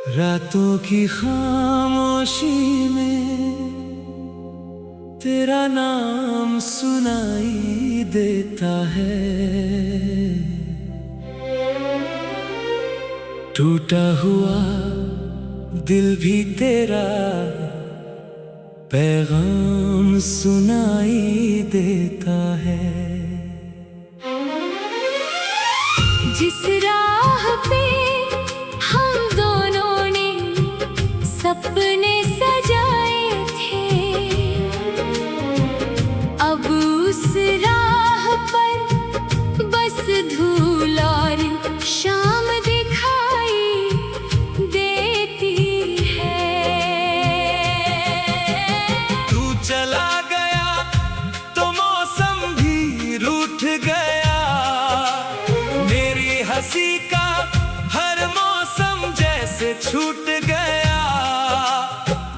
रातों की खामोशी में तेरा नाम सुनाई देता है। टूटा हुआ दिल भी तेरा पैगाम सुनाई देता है। जिस राह पे हम दोनों ने सपने सजाए थे, अब उस राह पर बस धूल और शाम दिखाई देती है। तू चला गया तो मौसम भी रूठ गया, मेरी हंसी का हर मौसम जैसे छूट गया।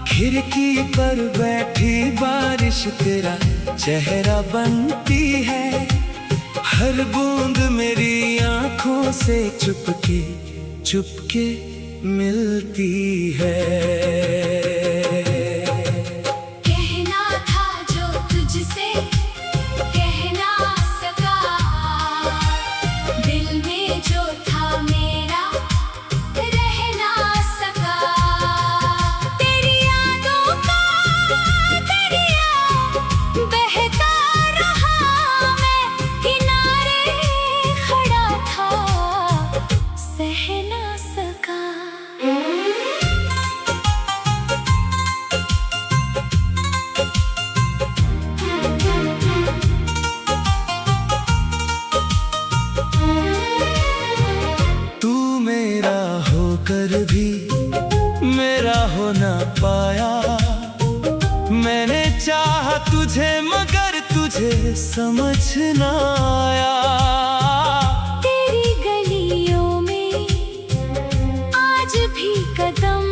खिड़की पर बैठी बारिश तेरा चेहरा बनती है, हर बूंद मेरी आंखों से चुपके चुपके मिलती है। कहना था जो तुझसे कह ना सका, दिल में जो था मेरा रह ना सका। तेरी यादों का दरिया बहता रहा, मैं किनारे खड़ा था सह ना सका। तू मेरा होकर भी मेरा हो ना पाया, मैंने चाहा तुझे मगर तुझे समझ ना आया। तेरी गलियों में आज भी कदम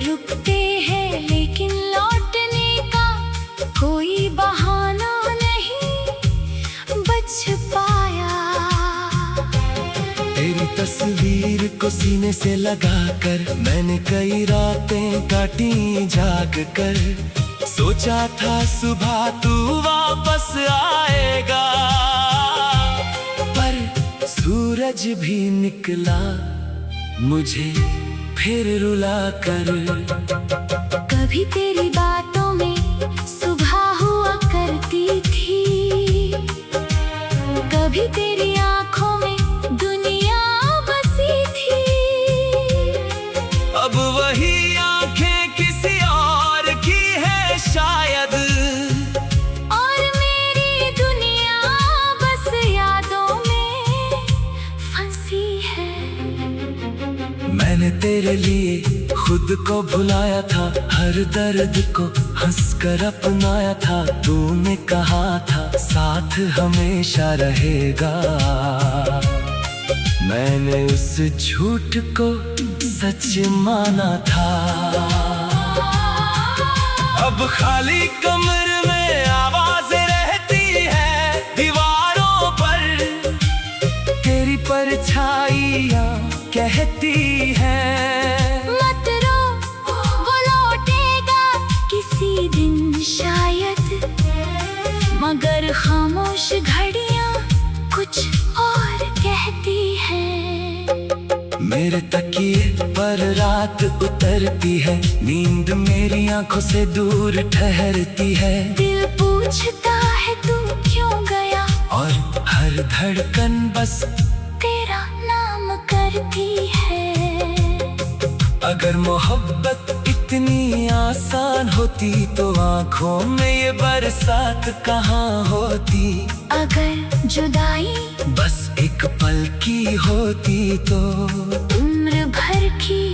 रुकते हैं, लेकिन लौटने का कोई बहाना नहीं बच पाया। तेरी तस्वीर को सीने से लगाकर मैंने कई रातें काटी जाग कर, सोचा था सुबह तू वापस आएगा, पर सूरज भी निकला मुझे फिर रुला कर। कभी तेरी बातों में सुबह हुआ करती थी, कभी तेरी आंखों में दुनिया बसी थी। अब वही आंखें किसी और की है शायद, और मेरी दुनिया बस यादों में फंसी है। मैंने तेरे लिए खुद को भुलाया था, हर दर्द को हंसकर अपनाया था। तूने कहा था साथ हमेशा रहेगा, मैंने उस झूठ को सच माना था। अब खाली कमरे में आवाज़ें रहती है दीवारों पर, तेरी परछाइयाँ कहती हैं मत रो वो लौटेगा किसी दिन शायद, मगर खामोश घड़ियां कुछ और कहती हैं। मेरे तकिए पर रात उतरती है, नींद मेरी आंखों से दूर ठहरती है। दिल पूछता है तू क्यों गया, और हर धड़कन बस तेरा नाम करती है। अगर मोहब्बत इतनी आसान होती तो आंखों में ये बरसात कहाँ होती। अगर जुदाई बस एक पल की होती तो उम्र भर की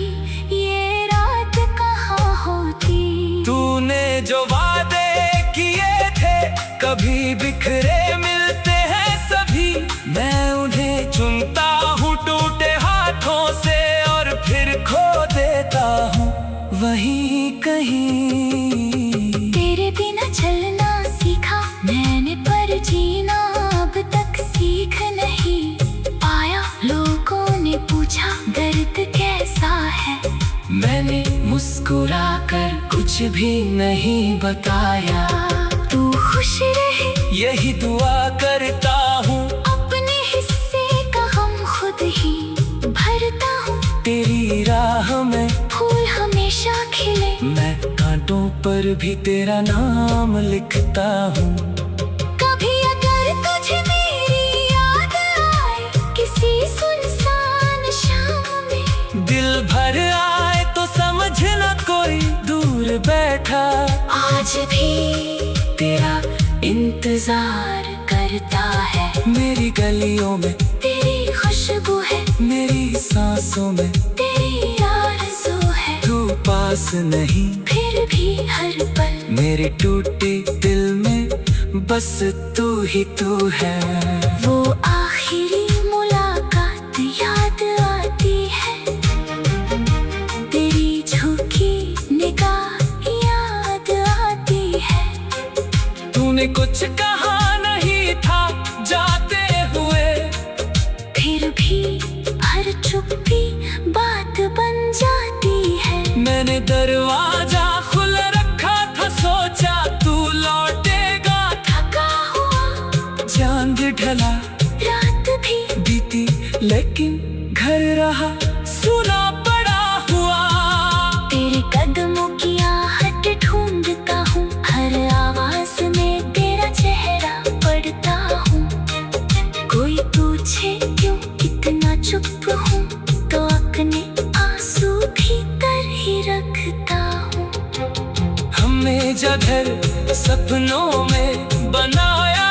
ये रात कहाँ होती। तूने जो वादे किए थे कभी बिखरे मिलते हैं सभी, मैं उन्हें चुनता हूँ टूटे हाथों से और फिर खो देता हूँ वहीं कहीं। तेरे बिना चलना सीखा मैंने, पर जीना अब तक सीख नहीं पाया। लोगों ने पूछा दर्द कैसा मुस्कुराकर कुछ भी नहीं बताया। तू खुश रहे यही दुआ करता हूँ, अपने हिस्से का हम खुद ही भरता हूँ। तेरी राह में फूल हमेशा खिले, मैं कांटों पर भी तेरा नाम लिखता हूँ। कभी अगर तुझे मेरी याद आए किसी सुनसान शाम में, दिल भर आए तो समझना कोई दूर बैठा आज भी तेरा इंतजार करता है। मेरी गलियों में तेरी खुशबू है, मेरी सांसों में तेरी आरज़ू है। तू पास नहीं फिर भी हर पल मेरे टूटे दिल में बस तू ही तू है। वो आखिरी मुलाकात याद आती है, तेरी झुकी निगाह याद आती है। तूने कुछ कहा नहीं था जाते हुए, फिर भी हर चुप्पी बात बन जाती है। मैंने दरवाजा खुला रखा था, सोचा तू लौटेगा। थका हुआ चांद ढला रात भी बीती लेकिन घर रहा सुना पड़ा हुआ। तेरे कदमों की आहट ढूंढता हूँ, हर आवाज में तेरा चेहरा पढ़ता हूँ। कोई पूछे क्यों इतना चुप हूँ, तो अपने आंसू भीतर ही रखता हूँ। हमने जधर सपनों में बनाया,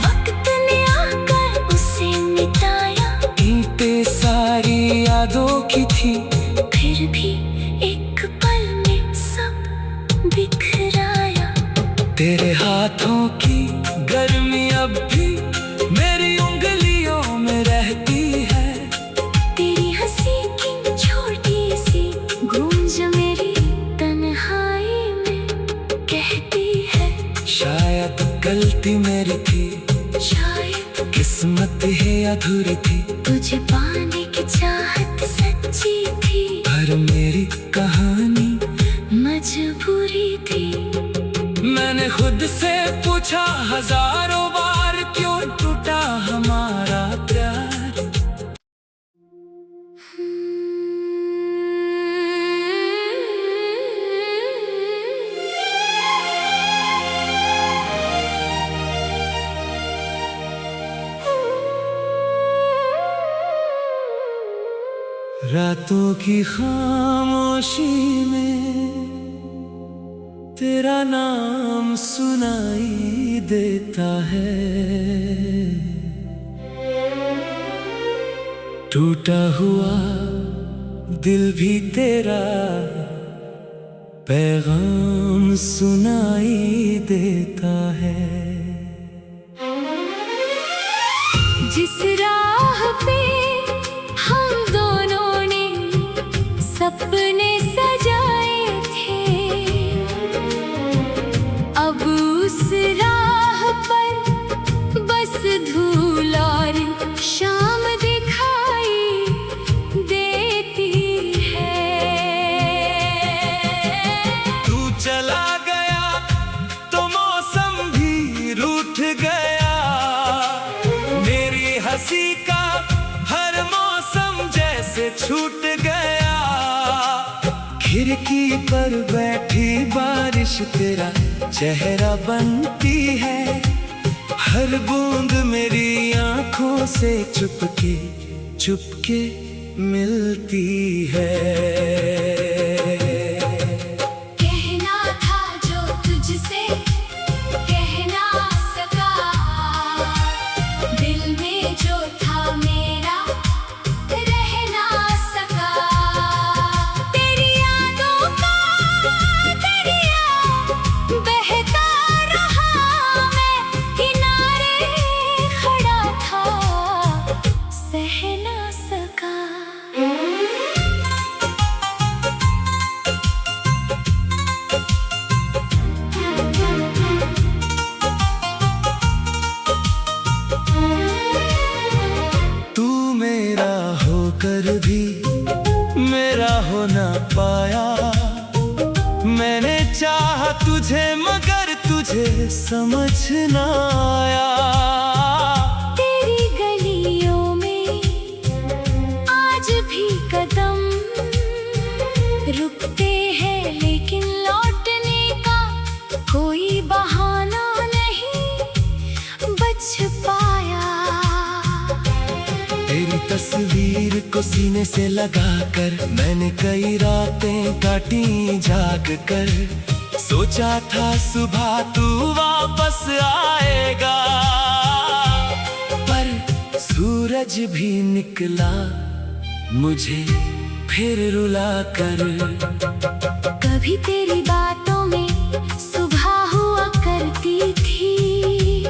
वक्त ने आकर उसे मिटाया। ईंटें सारी यादों की थी, फिर भी एक पल में सब बिखराया। तेरे हाथों की गर्मी अब भी मेरी उंगलियों में रहती है। तेरी हंसी की छोटी सी गूंज मेरी तन्हाई में कहती है। शायद गलती मेरी थी, शायद किस्मत ही अधूरी थी, तुझे पाने की चाहत सच्ची थी, पर मेरी कहानी मजबूरी थी। मैंने खुद से पूछा हजारों बार, क्यों टूटा हमारा प्यार। रातों की खामोशी में तेरा नाम सुनाई देता है। टूटा हुआ दिल भी तेरा पैगाम सुनाई देता है। जिस राह पे हम दोनों ने सपने सजाए थे, अब उस राह पर बस धूल और शाम दिखाई देती है। तू चला गया तो मौसम भी रूठ गया, मेरी हंसी का हर मौसम जैसे छूट गया। खिड़की पर बैठी बारिश तेरा चेहरा बनती है, हर बूंद मेरी आंखों से चुपके चुपके मिलती है। कहना था जो तुझसे कह ना सका, दिल में जो था मेरा रह ना सका। तेरी यादों का दरिया बहता रहा, मैं किनारे खड़ा था सह ना सका। तू मेरा होकर भी मेरा हो ना पाया, मुझे मगर तुझे समझ न आया। तेरी गलियों में आज भी कदम रुकते हैं, लेकिन लौटने का कोई बहाना नहीं बच पाया। तेरी तस्वीर को सीने से लगाकर मैंने कई रातें काटी जाग कर। सोचा था सुबह तू वापस आएगा, पर सूरज भी निकला मुझे फिर रुला कर। कभी तेरी बातों में सुबह हुआ करती थी,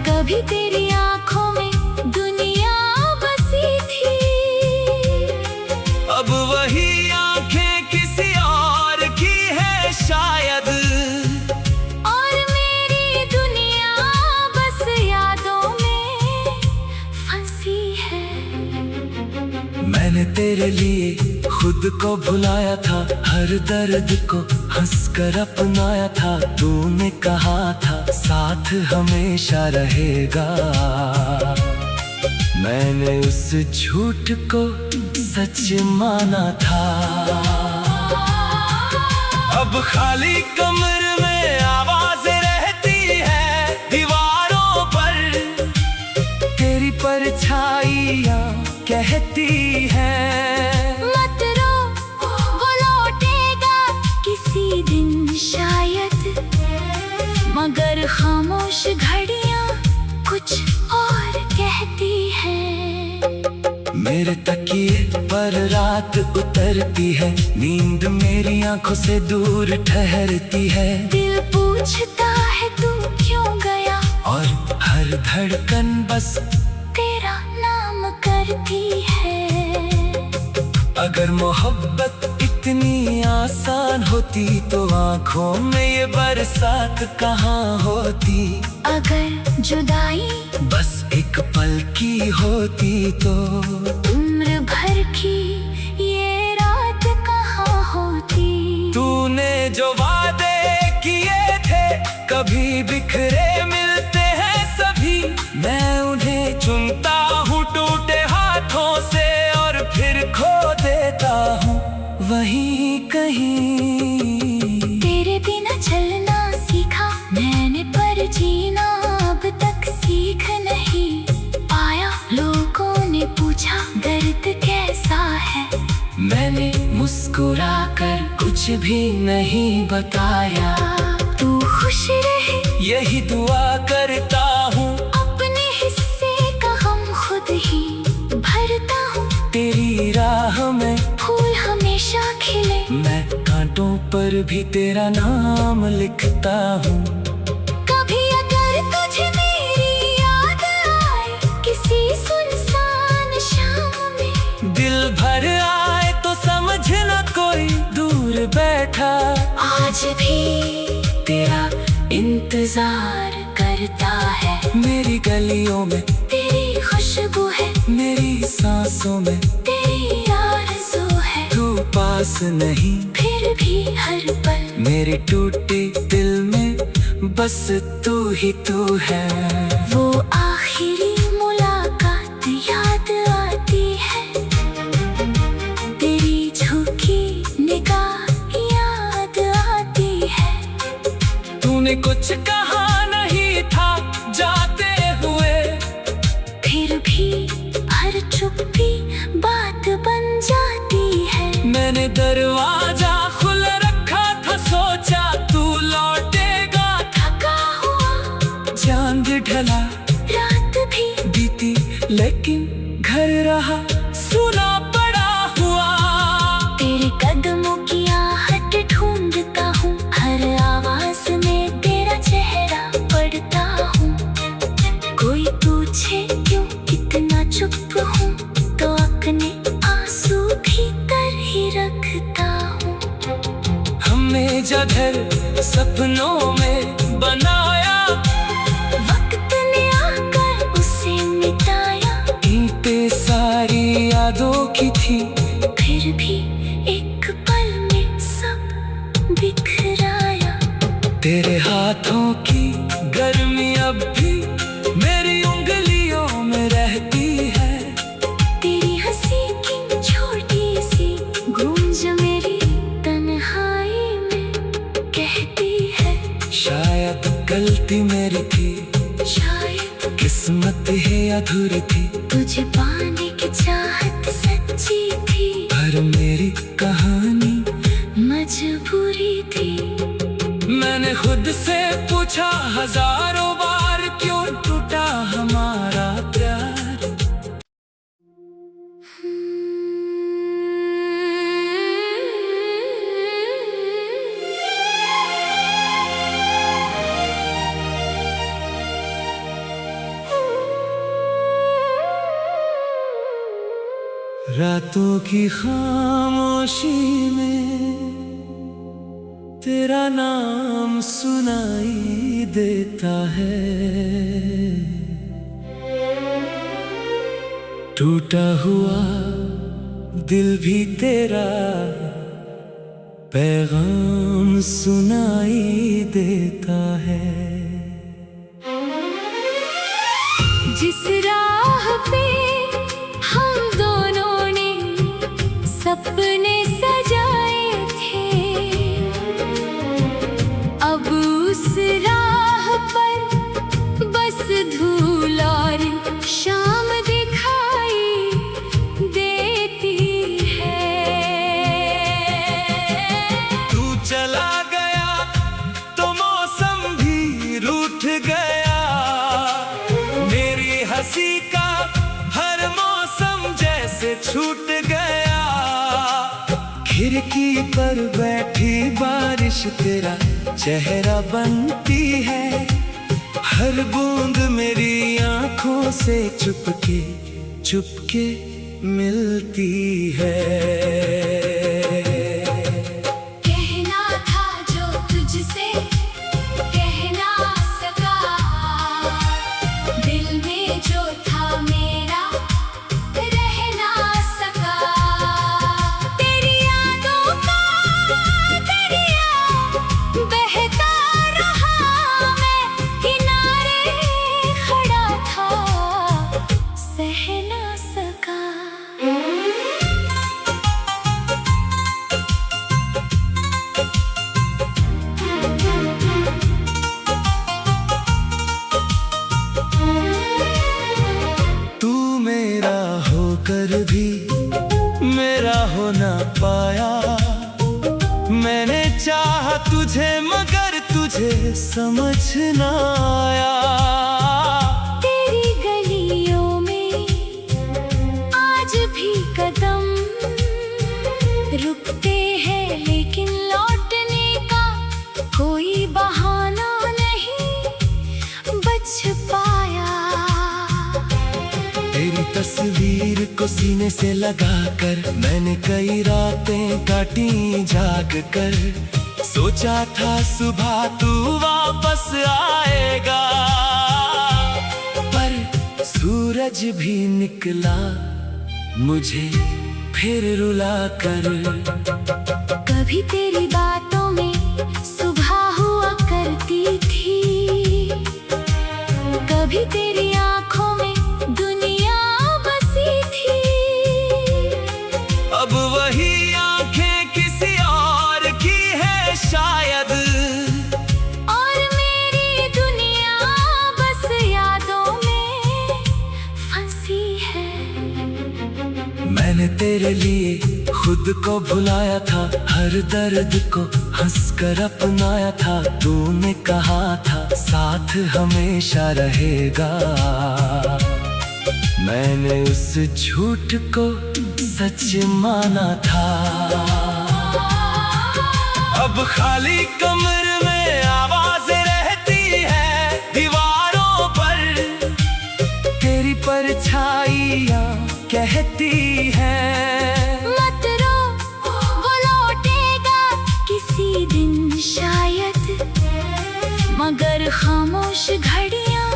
कभी तेरी आंखों में दुनिया बसी थी। अब वही आंखें किसी और की है शायद, और मेरी दुनिया बस यादों में फंसी है। मैंने तेरे लिए खुद को भुलाया था, हर दर्द को हंसकर अपनाया था। तूने कहा था साथ हमेशा रहेगा, मैंने उस झूठ को सच माना था। अब खाली कमरे में आवाज़ें रहती है दीवारों पर, तेरी परछाइयाँ कहती है मत रो, वो लौटेगा किसी दिन शायद। मगर खामोश घड़ियां कुछ और कहती है। मेरे तकिए पर रात उतरती है, नींद मेरी आंखों से दूर ठहरती है। दिल पूछता है तू क्यों गया, और हर धड़कन बस तेरा नाम करती है। अगर मोहब्बत इतनी आसान होती तो आंखों में ये बरसात कहाँ होती। अगर जुदाई बस एक पल की होती तो उम्र भर की ये रात कहाँ होती। तूने जो वादे किए थे कभी बिखरे मिलते हैं सभी, मैं उन्हें चुनता हूँ टूटे हाथों से और फिर खो देता हूँ वहीं कहीं। तेरे बिना चलना सीखा मैंने, पर जीना अब तक सीख नहीं पाया। लोगों ने पूछा दर्द कैसा है, मैंने मुस्कुरा कर कुछ भी नहीं बताया। तू खुश रहे यही दुआ करता हूँ, अपने हिस्से का गम खुद ही भरता हूँ। तेरी राह में फूल हमेशा खिले, मैं कांटों पर भी तेरा नाम लिखता हूँ। कभी अगर तुझे मेरी याद आए किसी सुनसान शाम में, दिल भर आए तो समझना कोई दूर बैठा आज भी तेरा इंतजार करता है। मेरी गलियों में तेरी खुशबू है, मेरी सांसों में तेरी आरज़ू है। तू पास नहीं फिर भी हर पल मेरे टूटे दिल में बस तू ही तू है। वो आखिरी मुलाकात याद आती है, तेरी झुकी निगाह याद आती है। तूने कुछ कहा नहीं था जाते हुए, फिर भी हर चुप्पी बात बन जाती है। मैंने दरवाजा खुला रखा था, सोचा तू लौटेगा। थका हुआ चांद ढला रात भी बीती लेकिन घर रहा सुना पड़ा हुआ। तेरे कदमों की आहट ढूंढता हूँ, हर आवाज में तेरा चेहरा पढ़ता हूँ। कोई पूछे क्यों इतना चुप हूँ, तो अपने आंसू भीतर ही रखता हूँ। हमने जधर सपनों में बनाया, वक्त ने आकर उसे मिटाया। ईंटें सारी यादों की थी, फिर भी एक पल में सब बिखराया। अधूरी थी, तुझे पाने की चाहत सच्ची थी, पर मेरी कहानी मजबूरी थी। मैंने खुद से पूछा हजारों बार, क्यों टूटा हमारा प्यार। रातों की खामोशी में तेरा नाम सुनाई देता है, टूटा हुआ दिल भी तेरा पैगाम सुनाई देता है। जिस राह पे हम दोनों ने सपने सजाए थे, अब उस राह पर बस धूल और शाम दिखाई देती है। तू चला गया तो मौसम भी रूठ गया, मेरी हंसी का हर मौसम जैसे छूट गया। खिड़की पर बैठी बारिश तेरा चेहरा बनती है, हर बूंद मेरी आंखों से चुपके चुपके मिलती है। कहना था जो तुझसे कह ना सका, दिल में जो था मेरा रह ना सका। तेरी यादों का दरिया बहता रहा, मैं किनारे खड़ा था सह ना सका। तू मेरा होकर भी मेरा हो ना पाया, मैंने चाहा तुझे मगर तुझे समझ ना आया। तेरी गलियों में आज भी कदम रुकते हैं, लेकिन लौटने का कोई बहाना नहीं बच पाया। तेरी तस्वीर को सीने से लगाकर मैंने कई रातें काटी जाग कर, सोचा था सुबह तू वापस आएगा, पर सूरज भी निकला मुझे फिर रुला कर। कभी तेरी बातों में सुबह हुआ करती थी, कभी तेरी आंखों में दुनिया बसी थी। अब वही आंखें किसी और की है शायद, और मेरी दुनिया बस यादों में फंसी है। मैंने तेरे लिए खुद को भुलाया था, हर दर्द को हंसकर अपनाया था। तूने कहा था साथ हमेशा रहेगा, मैंने उस झूठ को सच माना था। अब खाली कमरे में आवाज़ें रहती है दीवारों पर, तेरी परछाइयाँ कहती हैं मत रो वो लौटेगा किसी दिन शायद, मगर खामोश घड़ियां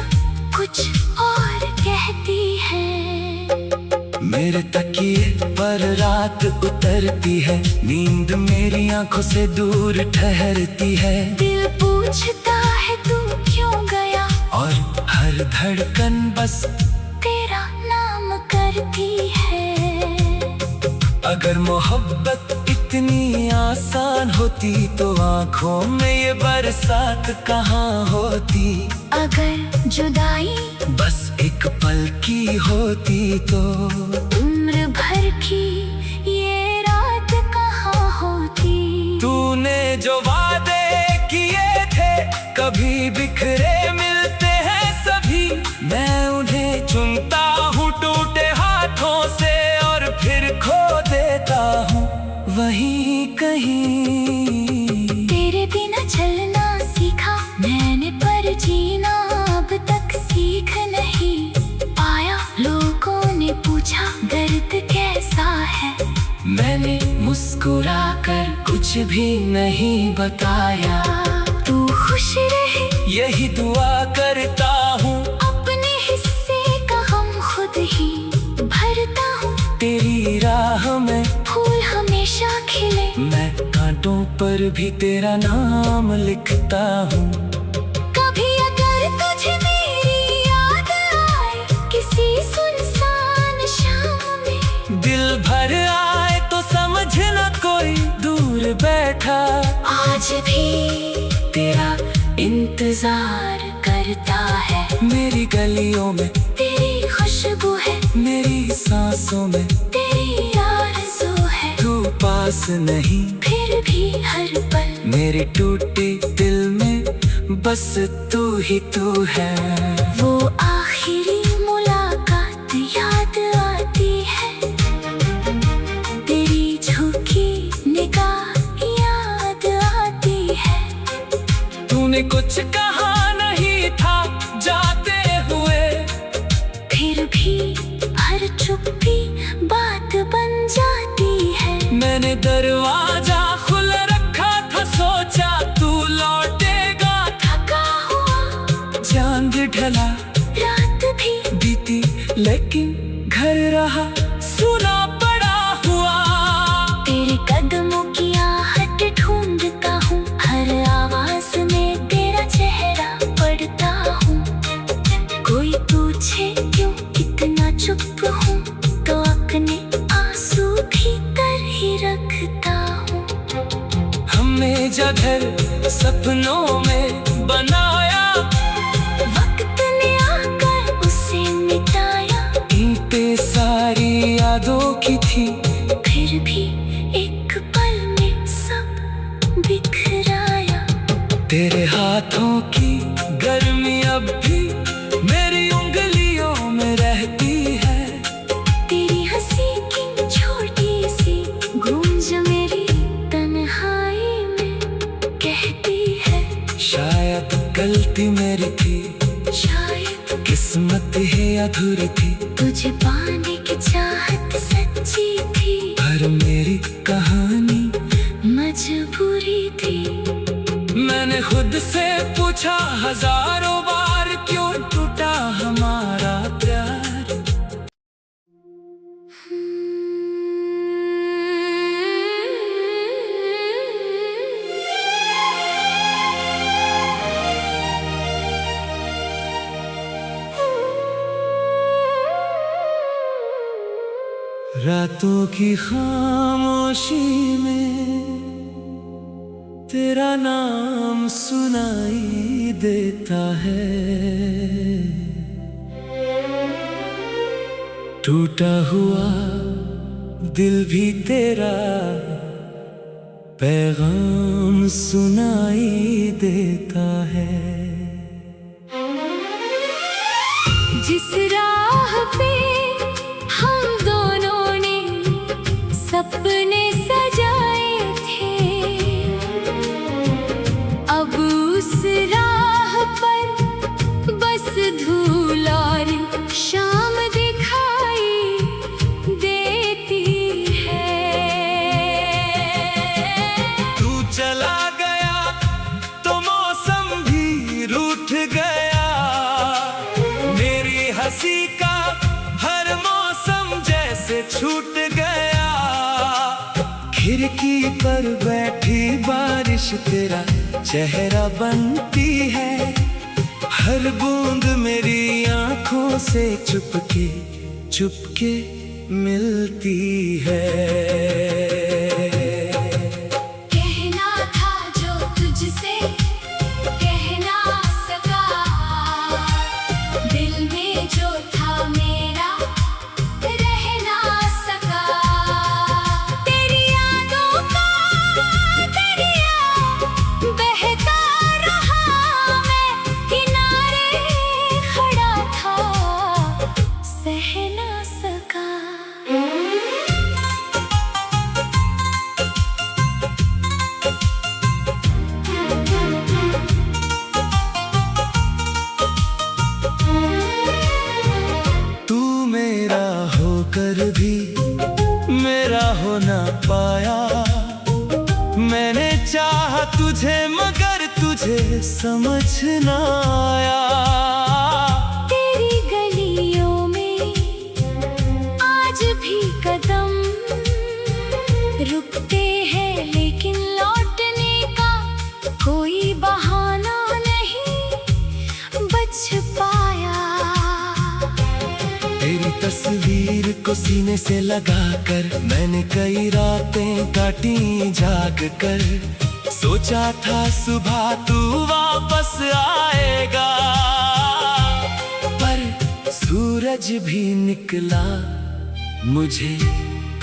कुछ और कहती हैं। मेरे तकिए पर रात उतरती है, नींद मेरी आंखों से दूर ठहरती है। दिल पूछता है तू क्यों गया, और हर धड़कन बस तेरा नाम करती है। अगर मोहब्बत इतनी आसान होती तो आंखों में ये बरसात कहाँ होती। अगर जुदाई बस एक पल की होती तो उम्र भर की ये रात कहाँ होती। तूने जो वादे किए थे कभी बिखरे मिलते हैं सभी, मैं उन्हें चुनता हूँ टूटे हाथों से और फिर खो देता हूँ वहीं कहीं। तेरे बिना चलना सीखा मैंने पर जीना अब तक सीख नहीं पाया। लोगों ने पूछा दर्द कैसा है, मैंने मुस्कुरा कर कुछ भी नहीं बताया। तू खुश रहे यही दुआ करता हूँ, अपने हिस्से का हम खुद ही भरता हूँ। तेरी राह में फूल हमेशा खिले, मैं कांटों पर भी तेरा नाम लिखता हूँ। कभी अगर तुझे मेरी याद आए किसी सुनसान शाम में, दिल भर आए तो समझना कोई दूर बैठा आज भी तेरा इंतजार करता है। मेरी गलियों में तेरी खुशबू है, मेरी सांसों में तेरी आरज़ू है। तू पास नहीं फिर भी हर पल मेरे टूटे दिल में बस तू ही तू है। वो आखिरी मुलाकात याद आती है, तेरी झुकी निगाह याद आती है। तूने कुछ कहा नहीं था जाते हुए, फिर भी हर चुप्पी बात बन जाती है। मैंने दरवाजा खुला रखा था सोचा तू लौटेगा। थका हुआ चांद ढला रात भी बीती लेकिन घर रहा सुना पड़ा हुआ। तेरे कदमों की आहट ढूंढता हूँ, हर आवाज में तेरा चेहरा पढ़ता हूँ। कोई पूछे क्यों इतना चुप हूँ तो अपने आंसू भीतर ही रखता हूँ। हमने जगह सपनों में बनाया, वक्त ने आकर उसे मिटाया। ईंटें सारी यादों की थी, फिर भी एक पल में सब बिखराया। तेरे हाथों की गर्मी अब भी मेरी उंगलियों में रहती है। तेरी हंसी की छोटी सी गूंज मेरी तन्हाई में कहती है। शायद गलती मेरी थी, शायद किस्मत ही अधूरी थी, तुझे पाने की चाहत सच्ची थी, पर मेरी कहानी मजबूरी थी। मैंने खुद से पूछा हजारों बार क्यों टूटा हमारा प्यार। रातों की खामोशी में तेरा नाम सुनाई देता है। टूटा हुआ दिल भी तेरा पैगाम सुनाई देता है। जिस राह पे हम दोनों ने सपने सजाए थे, अब उस राह पर बस धूल और शाम दिखाई देती है। तू चला गया तो मौसम भी रूठ गया, मेरी हंसी का हर मौसम जैसे छूट गया। खिड़की पर बैठी बारिश तेरा चेहरा बनती है, हर बूंद मेरी आंखों से चुपके चुपके मिलती है। मेरा हो ना पाया। मैंने चाहा तुझे मगर तुझे समझ ना आया। तेरी गलियों में आज भी कदम रुकते हैं, लेकिन लौटने का कोई बहाना नहीं बच पाया। तेरी तस्वीर को सीने से लगाकर मैंने कई रातें काटी जाग कर। सोचा था सुबह तू वापस आएगा, पर सूरज भी निकला मुझे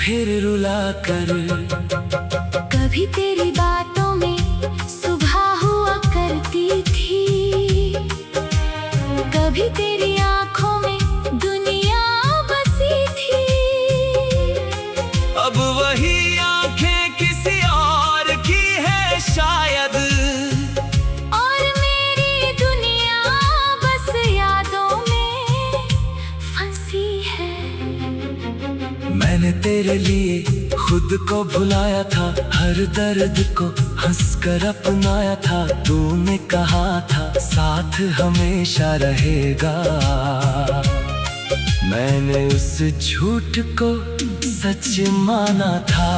फिर रुला कर। कभी तेरी बातों में सुबह हुआ करती थी, कभी तेरी आंखों में दुनिया बसी थी। अब वही आंखें किसी और की है शायद, और मेरी दुनिया बस यादों में फंसी है। मैंने तेरे लिए खुद को भुलाया था, हर दर्द को हंसकर अपनाया था। तूने कहा था साथ हमेशा रहेगा, मैंने उस झूठ को सच माना था।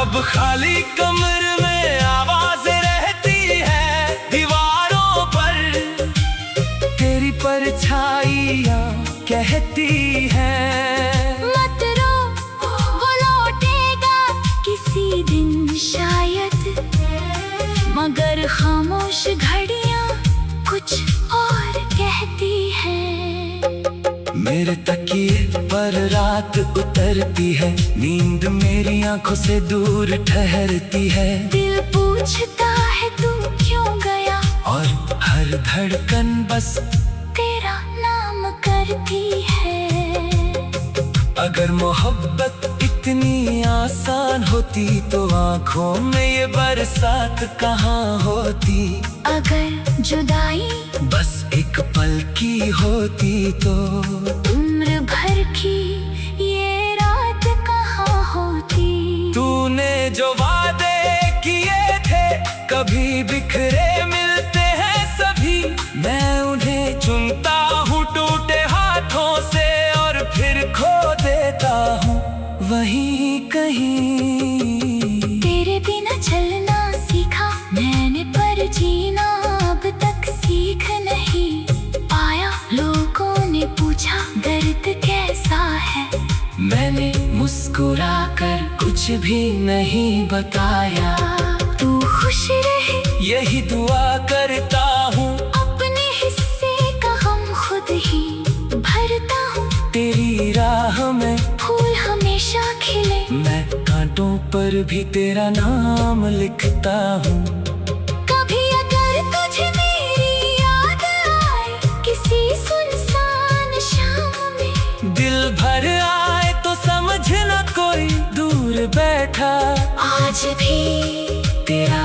अब खाली कमरे में आवाज रहती है दीवारों पर, तेरी परछाइयां कहती हैं मत रो, वो लौटेगा किसी दिन शायद। मगर खामोश घड़ियां कुछ और कहती हैं। मेरे तकिए पर रात उतरती है, नींद मेरी आंखों से दूर ठहरती है। दिल पूछता है तू क्यों गया, और हर धड़कन बस तेरा नाम करती है। अगर मोहब्बत इतनी आसान होती तो आंखों में ये बरसात कहाँ होती। अगर जुदाई बस एक पल की होती तो उम्र भर की ये रात कहाँ होती। तूने जो वादे किए थे कभी बिखरे मिलते हैं सभी। मैं उन्हें चुनता हूँ टूटे हाथों से और फिर खो देता हूँ वहीं कहीं। तेरे बिना चलना सीखा मैंने, पर जीना अब तक सीख नहीं पाया। लोगों ने पूछा दर्द कैसा है, मैंने मुस्कुरा कर कुछ भी नहीं बताया। तू खुश रहे यही दुआ करता हूँ, अपने हिस्से का गम खुद ही भरता हूँ। तेरी राह में फूल हमेशा खिले, मैं कांटों पर भी तेरा नाम लिखता हूँ। कभी अगर तुझे मेरी याद आए किसी सुनसान शाम में, दिल भर आए तो समझना कोई दूर बैठा आज भी तेरा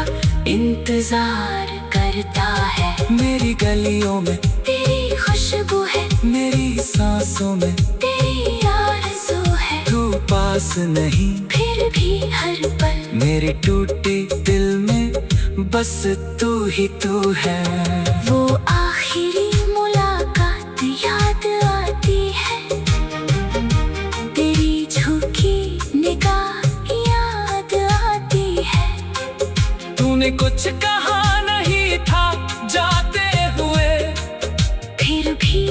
इंतजार करता है। मेरी गलियों में तेरी खुशबू है, मेरी सांसों में तेरी आरज़ू है। तू पास नहीं फिर भी हर पल मेरे टूटे दिल में बस तू ही तू है। वो आखिरी मुलाकात याद आती है, तेरी झुकी निगाह याद आती है। तूने कुछ कहा नहीं था जाते हुए, फिर भी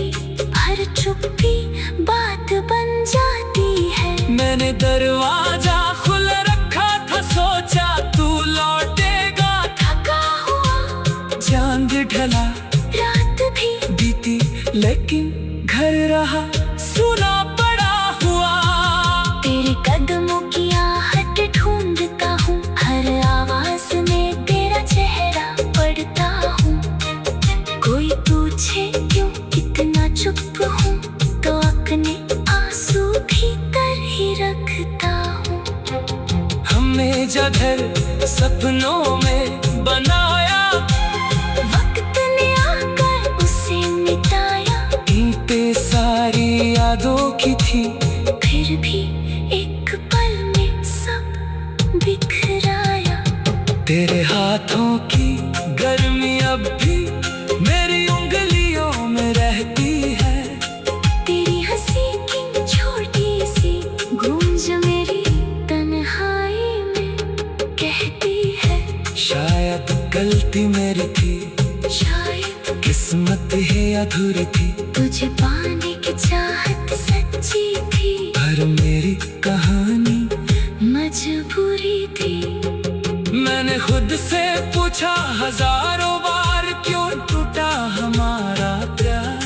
हर चुप्पी बात बन जाती है। मैंने दरवाजा खुला रखा था, सोचा तू लौटेगा। थका हुआ चांद ढला रात भी बीती लेकिन घर रहा सुना पड़ा हुआ। तेरे कदमों की आहट ढूंढता हूँ, हर आवाज में तेरा चेहरा पढ़ता हूँ। कोई पूछे क्यों इतना चुप हूँ, तो अपने आंसू भीतर ही रखता हूँ। हमने जगह सपनों में बनाया, वक्त ने आकर उसे मिटाया। ईंटें सारी यादों की थी, फिर भी एक पल में सब बिखराया। तेरे हाथों की गर्मी अब भी मेरी उंगलियों में रहती है। तेरी हंसी की छोटी सी गूंज मेरी तन्हाई में कहती है। शायद गलती मेरी थी, शायद किस्मत ही अधूरी थी। तुझे पाने की चाहत सच्ची थी, पर मेरी कहानी मजबूरी थी। मैंने खुद से पूछा हजारों बार, क्यों टूटा हमारा प्यार।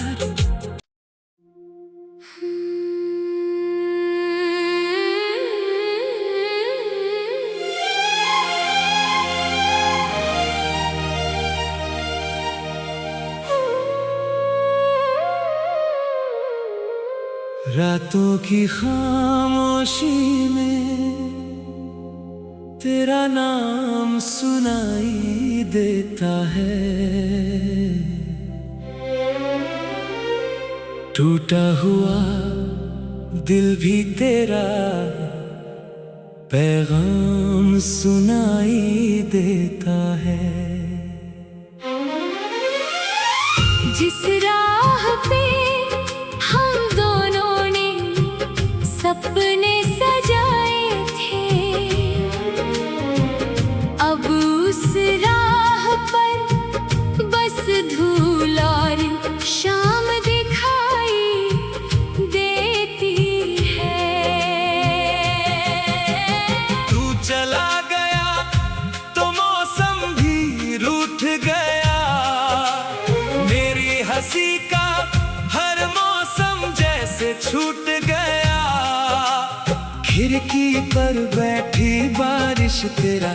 रातों की खामोशी में तेरा नाम सुनाई देता है। टूटा हुआ दिल भी तेरा पैगाम सुनाई देता है। जिस राह पे हम दोनों ने सपने सजाए थे, अब उस राह पर बस धूल और शाम दिखाई देती है। तू चला गया तो मौसम भी रूठ गया। मेरी हंसी का हर मौसम जैसे छूट गया। खिड़की पर बैठी बारिश तेरा